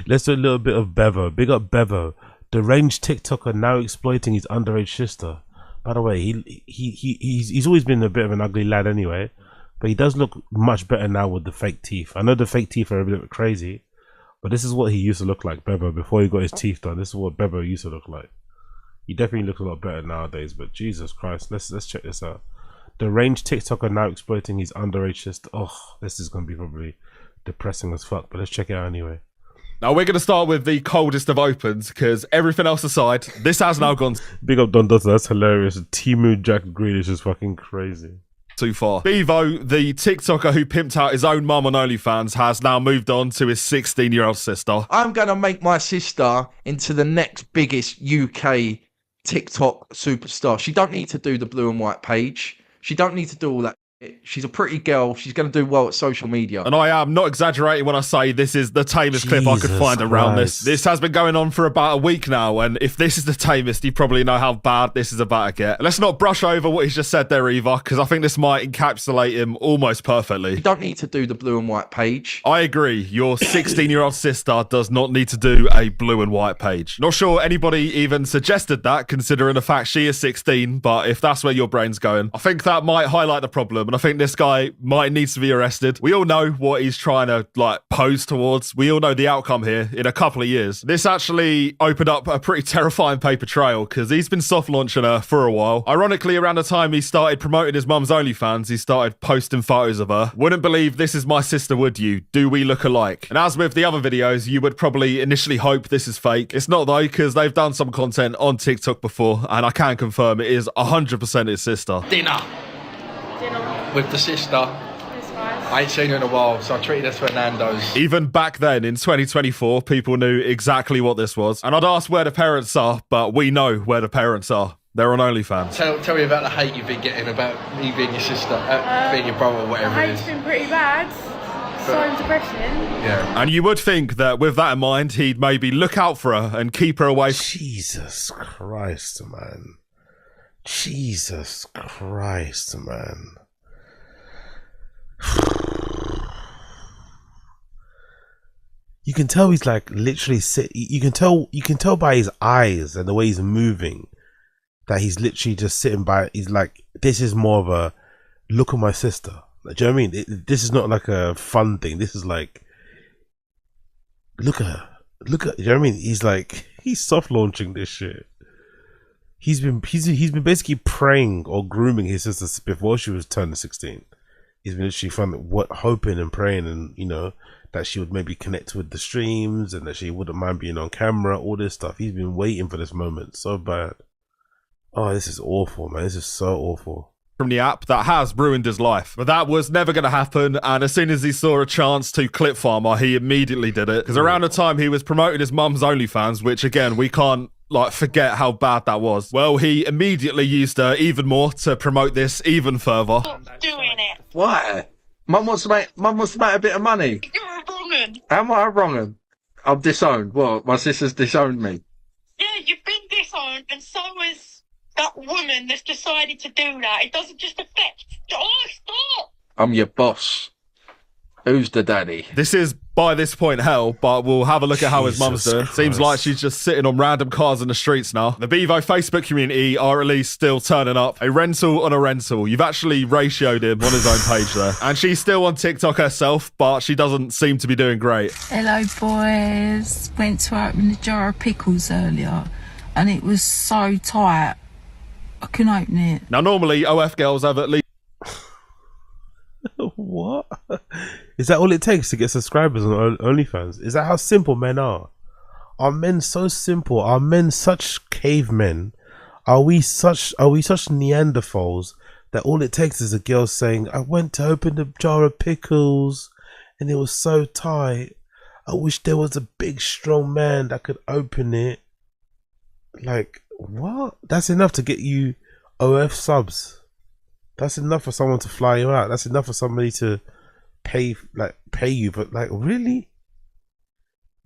Let's do a little bit of Bevo. Big up Bevo. The range TikToker now exploiting his underage sister. By the way, he's always been a bit of an ugly lad anyway, but he does look much better now with the fake teeth. I know the fake teeth are a bit crazy, but this is what he used to look like, Bevo, before he got his teeth done. This is what Bevo used to look like. He definitely looks a lot better nowadays, but Jesus Christ, let's check this out. The range TikToker now exploiting his underage sister. Oh, this is gonna be probably depressing as fuck, but let's check it out anyway. Now we're going to start with the coldest of opens, because everything else aside, this has now gone Big up Don Dota, that's hilarious. Timu Jack Grealish is fucking crazy. too far. Beavo, the TikToker who pimped out his own mum on OnlyFans, has now moved on to his 16-year-old sister. I'm going to make my sister into the next biggest UK TikTok superstar. She don't need to do the blue and white page. She don't need to do all that. She's a pretty girl. She's going to do well at social media. And I am not exaggerating when I say this is the tamest clip I could find around this. This has been going on for about a week now, and if this is the tamest, you probably know how bad this is about to get. Let's not brush over what he's just said there either, because I think this might encapsulate him almost perfectly. You don't need to do the blue and white page. I agree. Your 16-year-old sister does not need to do a blue and white page. Not sure anybody even suggested that, considering the fact she is 16, but if that's where your brain's going, I think that might highlight the problem. And I think this guy might need to be arrested. We all know what he's trying to pose towards. We all know the outcome here in a couple of years. This actually opened up a pretty terrifying paper trail, because he's been soft launching her for a while. Ironically, around the time he started promoting his mum's OnlyFans, he started posting photos of her. Wouldn't believe this is my sister, would you? Do we look alike? And as with the other videos, you would probably initially hope this is fake. It's not though, because they've done some content on TikTok before, and I can confirm it is 100% his sister. Dinner with the sister. I ain't seen her in a while, so I treated her to a Nando's. Even back then in 2024, people knew exactly what this was. And I'd ask where the parents are, but we know where the parents are. They're on OnlyFans. Tell me about the hate you've been getting about me being your sister, being your brother, whatever it is. Hate's been pretty bad. So depression. Yeah. And you would think that with that in mind, he'd maybe look out for her and keep her away. Jesus Christ, man. Jesus Christ, man. You can tell he's like literally you can tell by his eyes and the way he's moving that he's literally just sitting by. He's like, this is more of a look at my sister. Like, do you know what I mean? This is not like a fun thing. This is like, look at her. Look at, you know what I mean? He's like, he's soft launching this shit. He's been basically praying or grooming his sister before she was turning 16. He's been literally hoping and praying, and you know, that she would maybe connect with the streams and that she wouldn't mind being on camera, all this stuff. He's been waiting for this moment so bad. Oh, this is awful, man. This is so awful. From the app that has ruined his life. But that was never going to happen, and as soon as he saw a chance to clip farm her, he immediately did it. Because around the time he was promoting his mum's OnlyFans, which again, we can't forget how bad that was. Well, he immediately used her even more to promote this even further. Stop doing it. Why? Mum wants to make a bit of money. You're a wrong'un. How am I wrong? I'm disowned. What? My sister's disowned me. Yeah, you've been disowned, and so is that woman that's decided to do that. It doesn't just affect. Oh, stop! I'm your boss. Who's the daddy? This is, by this point, hell, but we'll have a look at how his mum's doing. Christ. Seems like she's just sitting on random cars in the streets now. The Beavo Facebook community are at least still turning up. A rental on a rental. You've actually ratioed him on his own page there. And she's still on TikTok herself, but she doesn't seem to be doing great. Hello, boys. Went to open a jar of pickles earlier, and it was so tight, I couldn't open it. Now, normally, OF girls have at least... What? Is that all it takes to get subscribers on OnlyFans? Is that how simple men are? Are men so simple? Are men such cavemen? Are we such Neanderthals that all it takes is a girl saying, I went to open a jar of pickles and it was so tight. I wish there was a big strong man that could open it. Like, what? That's enough to get you OF subs. That's enough for someone to fly you out. That's enough for somebody to pay you. But like, really?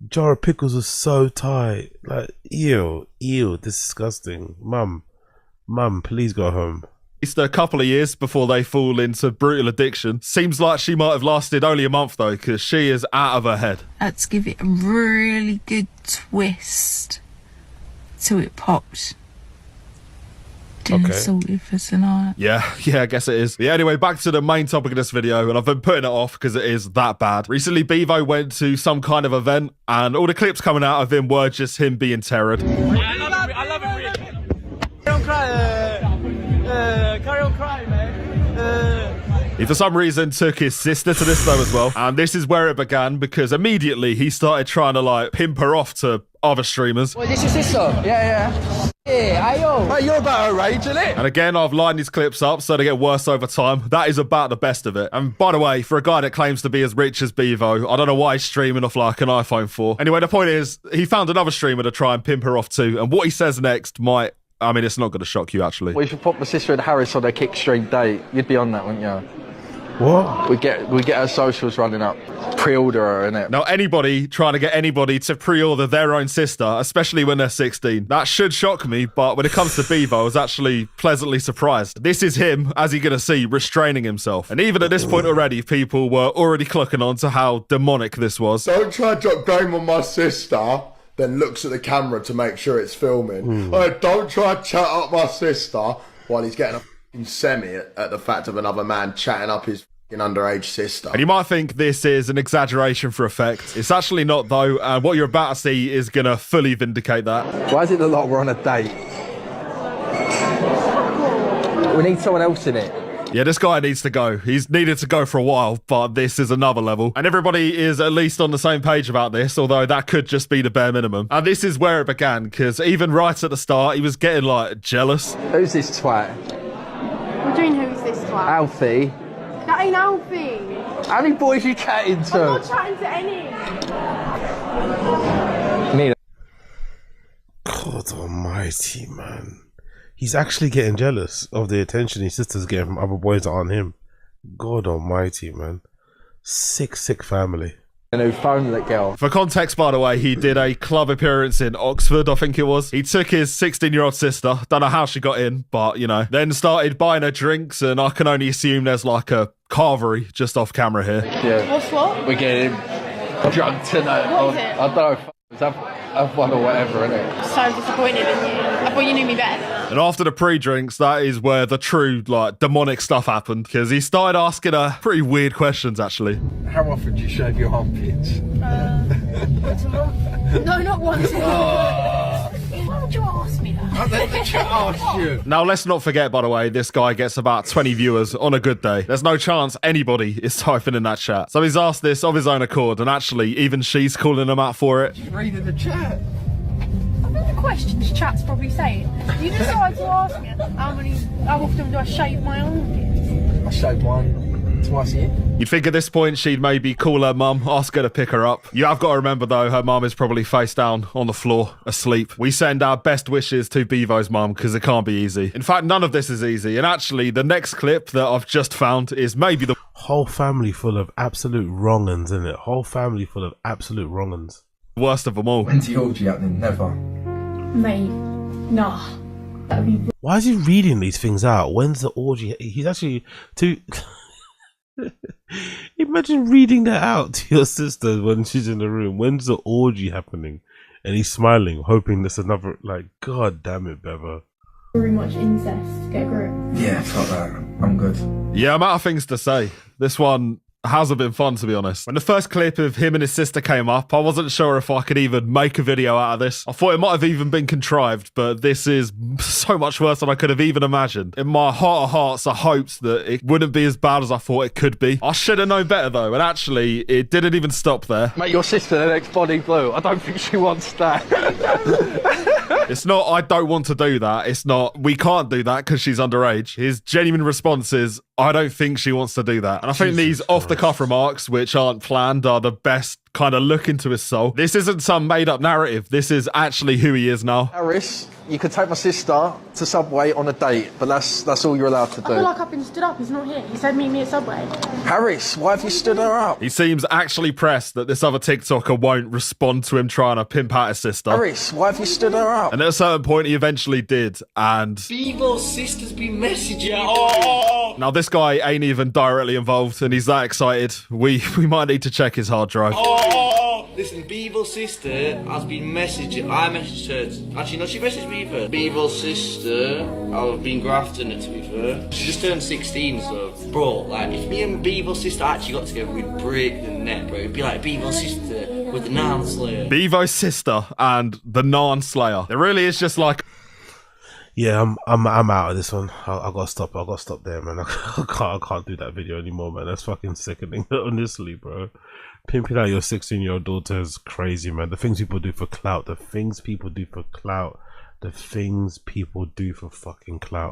Jar of pickles was so tight. Like, ew, disgusting. Mum, please go home. least a couple of years before they fall into brutal addiction. Seems like she might have lasted only a month though, because she is out of her head. Let's give it a really good twist till it pops. Dinner sorted for tonight. Yeah, I guess it is. Yeah, anyway, back to the main topic of this video, and I've been putting it off because it is that bad. Recently, Beavo went to some kind of event, and all the clips coming out of him were just him being terrored. I love it, really. Carry on crying, man. He for some reason took his sister to this though as well, and this is where it began because immediately he started trying to like pimp her off to other streamers. Well, this your sister? Yeah. Yeah, ayo. Hey, you're about her age, isn't it? And again, I've lined these clips up so they get worse over time. That is about the best of it. And by the way, for a guy that claims to be as rich as Beavo, I don't know why he's streaming off like an iPhone 4. Anyway, the point is, he found another streamer to try and pimp her off too, and what he says next might... I mean, it's not going to shock you, actually. We should put my sister and Harris on a kickstream date. You'd be on that, wouldn't you? What? We get her socials running up. Pre-order her, innit? Now, anybody trying to get anybody to pre-order their own sister, especially when they're 16, that should shock me, but when it comes to Beavo, I was actually pleasantly surprised. This is him, as you're going to see, restraining himself. And even at this point already, people were already clocking on to how demonic this was. Don't try to drop game on my sister, then looks at the camera to make sure it's filming. Don't try to chat up my sister while he's getting a f***ing semi at the fact of another man chatting up his f***ing underage sister. And you might think this is an exaggeration for effect. It's actually not though, and what you're about to see is going to fully vindicate that. Why is it look like we're on a date? We need someone else in it. Yeah, this guy needs to go. He's needed to go for a while, but this is another level. And everybody is at least on the same page about this, although that could just be the bare minimum. And this is where it began, because even right at the start, he was getting, like, jealous. Who's this twat? What do you mean, who's this twat? Alfie. That ain't Alfie. How many boys are you chatting to? I'm not chatting to any. Need God almighty, man. He's actually getting jealous of the attention his sister's getting from other boys that aren't him. God almighty, man. Sick family. And who phoned that girl? For context, by the way, he did a club appearance in Oxford, I think it was. He took his 16-year-old sister, don't know how she got in, but, you know, then started buying her drinks, and I can only assume there's like a carvery just off camera here. Yeah. What's what? We're getting drunk tonight. What is it? I don't know. I've won or whatever, innit? So disappointed in you. I thought you knew me better than that. And after the pre-drinks, that is where the true, like, demonic stuff happened, because he started asking her pretty weird questions, actually. How often do you shave your armpits? Once a month? No, not once a month. Why would you ask me that? I didn't ask you. Now, let's not forget, by the way, this guy gets about 20 viewers on a good day. There's no chance anybody is typing in that chat. So he's asked this of his own accord, and actually, even she's calling him out for it. Just reading the chat. I know the questions chat's probably saying. You decided to ask me how often do I shave my armpits? I shave mine twice a year. You'd think at this point she'd maybe call her mum, ask her to pick her up. You have got to remember though, her mum is probably face down on the floor, asleep. We send our best wishes to Beavo's mum because it can't be easy. In fact, none of this is easy. And actually, the next clip that I've just found is maybe the Whole family full of absolute wrong-uns, isn't it? Whole family full of absolute wrong-uns. worst of them all. When's the orgy happening? Never. Mate, nah. That'd be... Why is he reading these things out? When's the orgy? He's actually too... Imagine reading that out to your sister when she's in the room. When's the orgy happening? And he's smiling, hoping there's another. Like, God damn it, Bevo. Very much incest. Get a grip. Yeah, fuck that. I'm good. Yeah, I'm out of things to say. This one hasn't been fun, to be honest. When the first clip of him and his sister came up, I wasn't sure if I could even make a video out of this. I thought it might have even been contrived, but this is so much worse than I could have even imagined. In my heart of hearts, I hoped that it wouldn't be as bad as I thought it could be. I should have known better, though, and actually, it didn't even stop there. Mate, your sister, the next body blue. I don't think she wants that. It's not, I don't want to do that. It's not, we can't do that because she's underage. His genuine response is, I don't think she wants to do that. And I think these off-the-cuff remarks, which aren't planned, are the best kind of look into his soul. This isn't some made up narrative. This is actually who he is now. Harris, you could take my sister to Subway on a date, but that's all you're allowed to do. I feel like I've been stood up. He's not here. He said meet me at Subway. Harris, why have you stood her up? He seems actually pressed that this other TikToker won't respond to him trying to pimp out his sister. Harris, why have you stood her up? And at a certain point, he eventually did, and... Beavo's sister's been messaging me. Now, this guy ain't even directly involved, and he's that excited. We might need to check his hard drive. Listen, Beavo's sister has been messaging. I messaged her. Actually, no, she messaged me first. Beavo's sister, I've been grafting it, to be fair. She just turned 16, so. Bro, like, if me and Beavo's sister actually got together, we'd break the net, bro. It'd be like Beavo's sister with the Narn Slayer. Beavo's sister and the Narn Slayer. There really is just like... Yeah, I'm out of this one. I gotta stop. I gotta stop there, man. I can't do that video anymore, man. That's fucking sickening. Honestly, bro. Pimping out your 16-year-old daughter is crazy, man. The things people do for clout. The things people do for clout. The things people do for fucking clout.